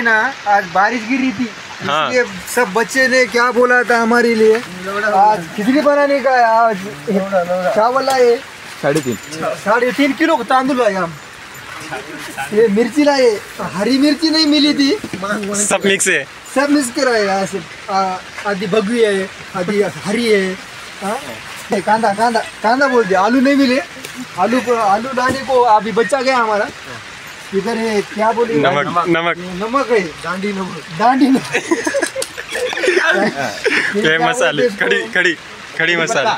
ना आज बारिश गिरी थी, इसलिए सब बच्चे ने क्या बोला था हमारे लिए आज खिचड़ी बनाने का। आज चावल लाए 3.5 किलो तांदूल लाए हम, ये मिर्ची लाए, हरी मिर्ची नहीं मिली थी, सब मिक्स है, सब मिक्स कराए। ऐसे आधी भगवी है, आधी हरी है। कांदा कांदा कांदा बोल दिया, आलू नहीं मिले, आलू लाने को अभी बच्चा गया हमारा। इधर है क्या बोले, नमक है, डांडी नमक ये मसाले, खड़ी मसाला,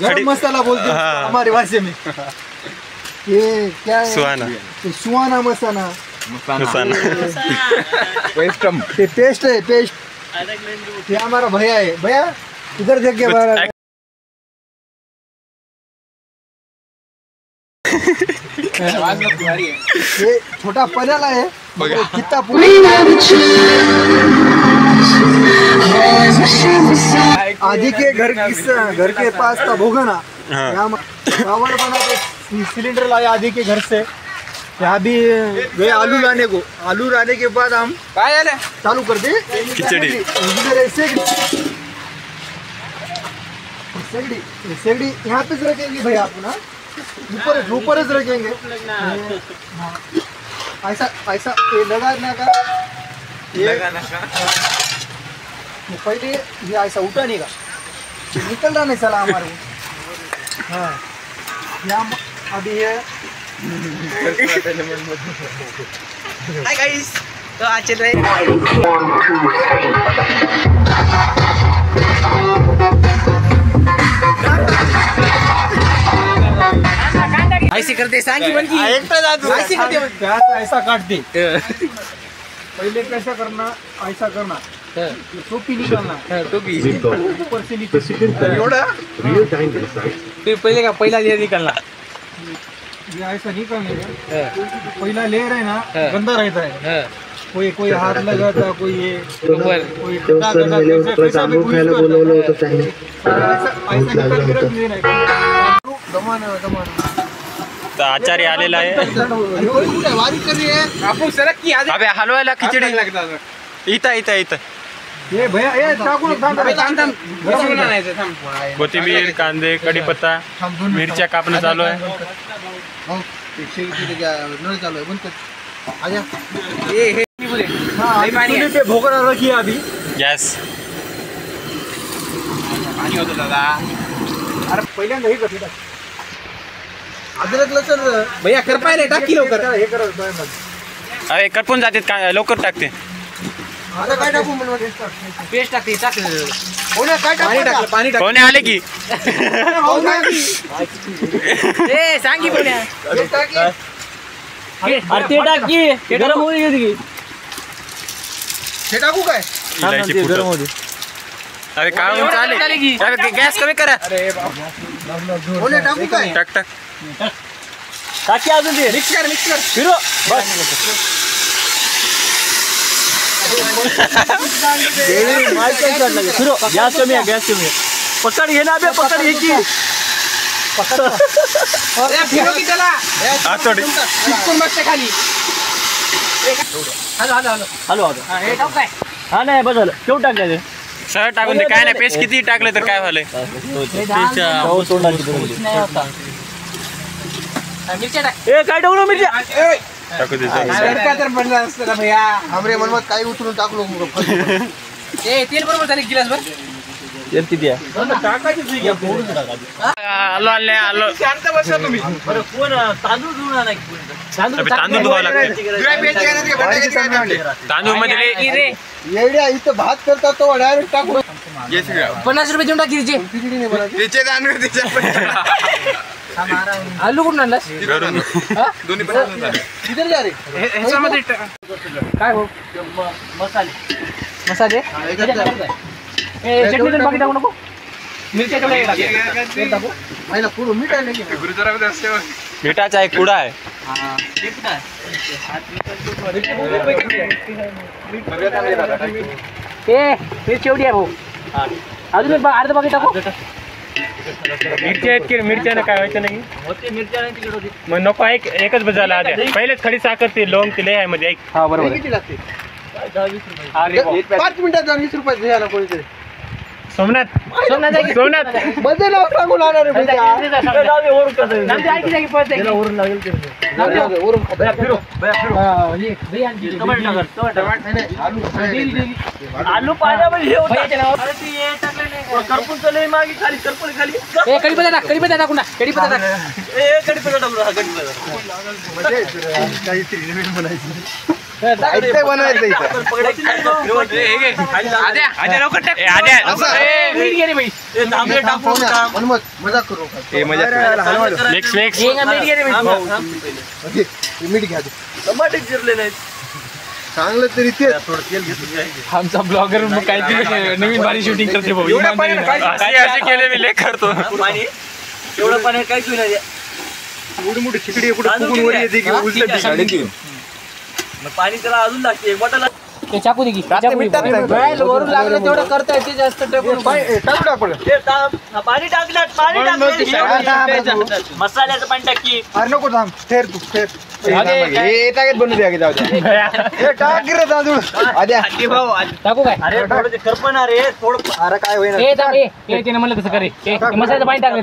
गरम मसाला बोलते हैं हमारे भाषा में। ये क्या है, सुहाना मसाला, पेस्ट है, पेस्ट। ये हमारा भैया है, भैया इधर देख के बाहर। ये छोटा पनाला है, कितना पूरा आदि के घर के पास था भोगना, चावल बनाते सिलेंडर लाए आदि के घर से। यहाँ भी गए आलू लाने को, आलू लाने के बाद हम चालू कर दे खिचड़ी। सेगड़ी यहाँ पे रखेंगे भैया, आप ना ऊपर रखेंगे। ऐसा ऐसा ये लगाना का, ये पहले ये ऐसा उठाने का, निकल रहा नहीं चला हमारे को। हाँ यहाँ अभी है। हाय गाइस, तो आज चल रहे ऐसे करते सांगी बन की ऐसा काट दे। पहले कैसा करना, ऐसा करना, टोपी निकालना, टोपी ऊपर से नीचे पहले का पहला लेयर निकालना, ये ऐसा निकालने का। पहला लेयर है ना गंदा रहता है, कोई हाथ लगाता, कोई ये ऊपर, कोई तर आचार्य आलेला आहे। अबे हलवायला खिचडी इथं ये भैया ये कोथिंबीर, कांदे, कढीपत्ता, मिरच्या कापणं चालू आहे। पे भोगना रखिए अभी गॅस। अरे पहिल्यांदा हे कर, अद्रक लसूण भैया कर पाहिले, टाक की लवकर, हे कर। अरे करपून जाते का, लवकर टाकते। आता काय टाकू म्हणून पेस्ट टाकते, कोणी काय टाकलं, पाणी टाक, कोणी आले की ए सांगी बोल्या, हे टाक, अरे ते टाक की, ते गरम होऊ दे की, हे टाकू काय, इलायची गरम होऊ दे। अरे काय चालेल, अरे गॅस कमी करा। अरे कोणी टाकू काय, टाक टाकी अजून ते मिक्स कर फिरो बस। फिरो, गॅस कमी आहे, पकड घे ना बे, पकड घे की, फिरो की त्याला आतोडी बसते खाली। हॅलो हे टाक काय, हा नाही बस झालं, केवढं टाकायचं, सगळं टाकून दे, काय नाही, पेस्ट किती टाकलं तर काय झालंय। मिरच्या टाक, ए काय टाकू मिरच्या, टाकू दे। तर बनला असतं भैया, हमरे मनमत काही उचलून टाकलो। ए तेल बरोबर झाले, गिलास भर तेल किती आहे, आलो शांत बसा तुम्ही। बरं कोण तांदूळ धुवून आणा, तांदूळ धुवावं लागतं, तांदूळ मध्ये एवढ्या इथं भात करतात तो डायरेक्ट टाकू, 50 रुपये देऊन टाकी तिचे, आलू कुठून आणलास, किधर जा रे, ह्याच्यामध्ये काय हो, मसाले चटणी बाकी टाकू नको, मिरच्या टाकू, पहिला पुढं मीठ आहे की मिठाचा एक कुडा आहे। मिरची एवढी आहे भाऊ, अजून अर्ध बाकी टाकू, मिरच्या आहेत की मिरच्यानं काय व्हायचं नाही होते मिरच्या नाही तिकडे होती. मग नको एकच बजाला आद्या पहिलेच खडी साखर ते लोंग ते लय आहे मध्ये ऐक हा बरोबर किती लागते 5 मिनिटात 20 रुपये द्यायला कोणीतरी सोमनाथ बदल सांगून आणणार आहे पैसे. वरून लागेल ते. वरून आलू पाण्यामध्ये हे होतं. अरे ती हे टाकलं नाही. करपून चले मागे खाली करपून खाली कढीपत्ता टाक कढीपत्ता टाकून टाक कढीपत्ता टाक कढीपत्ता टाकून काहीतरी नवीन बनायचं बनवायचं इथं. मजाक करू मीठ घ्या टमाटे चिरले नाहीत. चांगलं तरी ते आमचा ब्लॉगर काहीतरी नवीन भारी शूटिंग करते भाऊ असे केले मी लेख करतो पाणी एवढं पाणी काय घेऊन एवढी मोठी शिकडी कुठे फुगून वर येते की उलट पाणी त्याला अजून लागते एक बॉटल ते चाकू दे की वरून लागलं तेवढं करता येते जास्त टाकून टाकू टाकू पाणी टाकलं मसाल्याचं पाणी टाकी अरे नको थांब फेर तू फेर हे टाकत बनवू द्या की जाऊ द्या हे टाक रे तांदूळ आद्या टाकू काय अरे थोडं ते करपणार रे थोडं अरे काय होईना तिने म्हणलं तसं करे मसाल्याचं पाणी टाकलं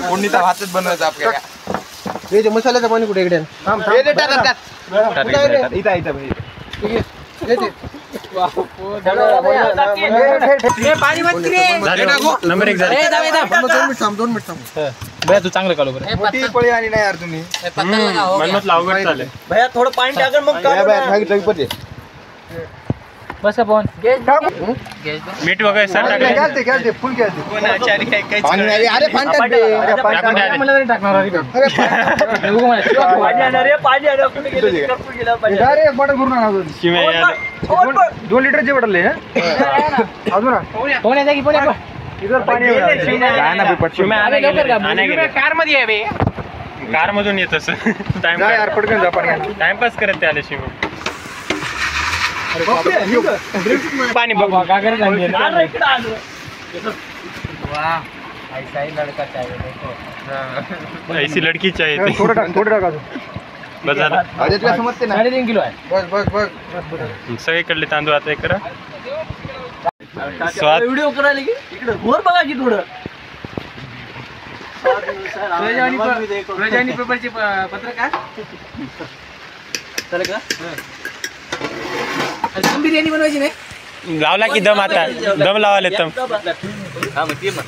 फोडणीचा भातच बनवायचा आपल्याला हे जे मसाल्याचं पाणी कुठे इकडे नंबर 1 झाले 2 मिनिट भैया तू चांगलं काढू बरं मोठी पळी आणि नाही यार तुम्ही मनमत अवघड चालेल भैया थोडं पाणी टाकलं मग बस का फोन मीठ वगैरे सर टाकले घ्यालते फुल घ्यालते अरे बॉटल भरून आणा 2 लिटरचे बॉटल अजून कार मध्ये आहे कार मधून येत असं टाइमपास करत ते आले शिव पाणी बघ ऐसी लड़की चाहिए थी थोडं टाका बस झालं समजते ना 3.5 किलो आहे बस सगळीकडले तांदूळ आता करा स्वाद व्हिडिओ करायला की इकडे वर बघा की थोडं प्रजानी पेपरचे पत्रकार चला का दम बिर्याणी बनवायची नाही लावला की दम आता दम लावाले दम हा मग ते मग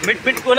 मीठ कोण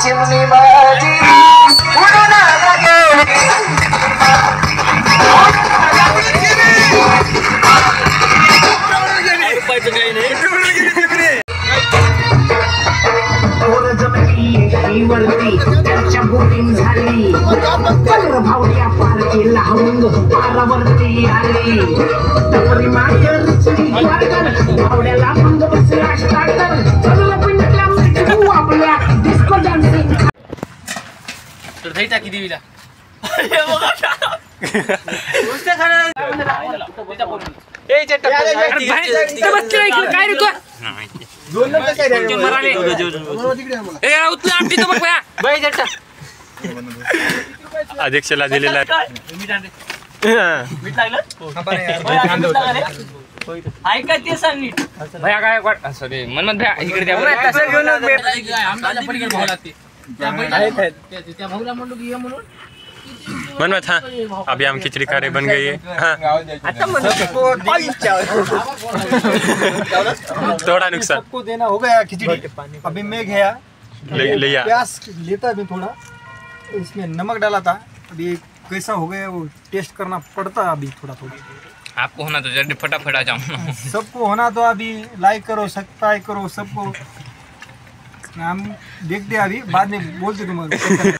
चिमनी बाजी त्यांच्या बोटिंग झाली भावड्या पार केला पारावरती आली तपरी भावड्याला मंग बसला स्टार्टर आपल्या डिस्को डान्सिंग दही टाकी देवीला अध्यक्षाला दिलेला ऐका ते सांग नीट भया काय सॉरी मनमत भया इकडे द्या मनमत हाँ अभी हम खिचड़ी खा रहे बन गई है हाँ थोड़ा नुकसान सबको देना हो गया खिचड़ी अभी मैं गया लिया प्याज लेता भी थोड़ा इसमें नमक डाला था अभी कैसा हो गया वो टेस्ट करना पड़ता है अभी थोड़ा थोड़ा। आपको होना तो जल्दी फटाफट आ जाऊँ। सबको होना तो अभी लाइक करो सब्सक्राइब करो सबको। हम देखते हैं अभी बाद में बोलते तुम्हारे।